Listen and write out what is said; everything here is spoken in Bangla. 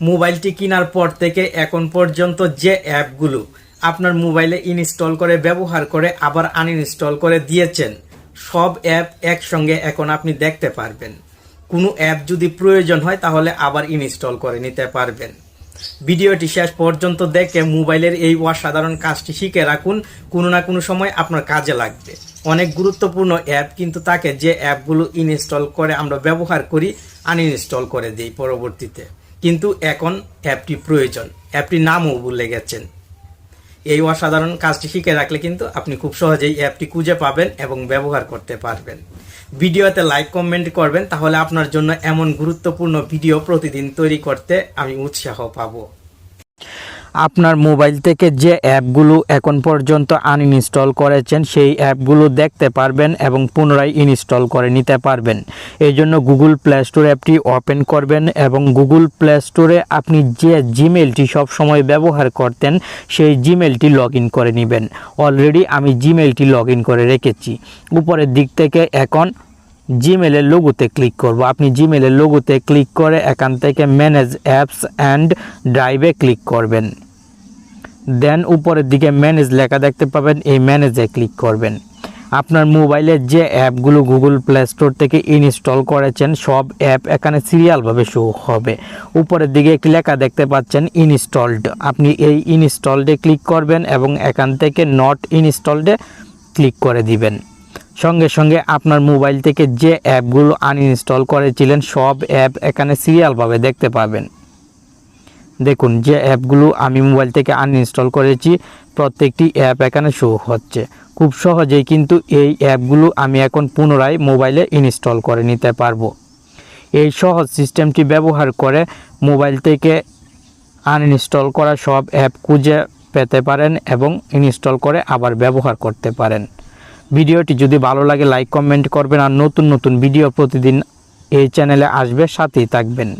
মোবাইলটি কেনার পর থেকে এখন পর্যন্ত যে অ্যাপগুলো আপনার মোবাইলে ইনস্টল করে ব্যবহার করে আবার আনইনস্টল করে দিয়েছেন, সব অ্যাপ একসঙ্গে এখন আপনি দেখতে পারবেন। কোনো অ্যাপ যদি প্রয়োজন হয় তাহলে আবার ইনস্টল করে নিতে পারবেন। ভিডিওটি শেষ পর্যন্ত দেখে মোবাইলের এই অসাধারণ কাজটি শিখে রাখুন, কোনো না কোনো সময় আপনার কাজে লাগবে। অনেক গুরুত্বপূর্ণ অ্যাপ কিন্তু তাকে যে অ্যাপগুলো ইনস্টল করে আমরা ব্যবহার করি আনইনস্টল করে দিই পরবর্তীতে, কিন্তু এখন অ্যাপটি প্রয়োজন, অ্যাপটির নামও ভুলে গেছেন। এই অসাধারণ কাজটি শিখে রাখলে কিন্তু আপনি খুব সহজেই অ্যাপটি খুঁজে পাবেন এবং ব্যবহার করতে পারবেন। ভিডিওতে লাইক কমেন্ট করবেন, তাহলে আপনার জন্য এমন গুরুত্বপূর্ণ ভিডিও প্রতিদিন তৈরি করতে আমি উৎসাহ পাবো। আপনার মোবাইল থেকে যে অ্যাপগুলো এখন পর্যন্ত আনইনস্টল করেছেন সেই অ্যাপগুলো দেখতে পারবেন এবং পুনরায় ইনস্টল করে নিতে পারবেন। এই জন্য গুগল প্লে স্টোর অ্যাপটি ওপেন করবেন এবং গুগল প্লে স্টোরে আপনি যে জিমেলটি সবসময় ব্যবহার করতেন সেই জিমেলটি লগ ইন করে নেবেন। অলরেডি আমি জিমেলটি লগ ইন করে রেখেছি। উপরের দিক থেকে এখন জিমেলের লোগোতে ক্লিক করব। আপনি জিমেলের লোগোতে ক্লিক করে এখান থেকে ম্যানেজ অ্যাপস অ্যান্ড ড্রাইভে ক্লিক করবেন। দেন উপরের দিকে ম্যানেজ লেখা দেখতে পাবেন, এই ম্যানেজে ক্লিক করবেন। আপনার মোবাইলে যে অ্যাপগুলো গুগল প্লে স্টোর থেকে ইনস্টল করেছেন সব অ্যাপ এখানে সিরিয়ালভাবে শো হবে। উপরের দিকে একটি লেখা দেখতে পাচ্ছেন ইনস্টলড, আপনি এই ইনস্টলডে ক্লিক করবেন এবং এখান থেকে নট ইনস্টলডে ক্লিক করে দিবেন। সঙ্গে সঙ্গে আপনার মোবাইল থেকে যে অ্যাপগুলো আনইনস্টল করেছিলেন সব অ্যাপ এখানে সিরিয়ালভাবে দেখতে পাবেন। দেখুন যে অ্যাপগুলো আমি মোবাইল থেকে আনইনস্টল করেছি প্রত্যেকটি অ্যাপ এখানে শো হচ্ছে। খুব সহজেই কিন্তু এই অ্যাপগুলো আমি এখন পুনরায় মোবাইলে ইনস্টল করে নিতে পারবো। এই সহজ সিস্টেমটি ব্যবহার করে মোবাইল থেকে আনইনস্টল করা সব অ্যাপ খুঁজে পেতে পারেন এবং ইনস্টল করে আবার ব্যবহার করতে পারেন। ভিডিওটি যদি ভালো লাগে লাইক কমেন্ট করবেন, আর নতুন নতুন ভিডিও প্রতিদিন এই চ্যানেলে আসবে, সাথেই থাকবেন।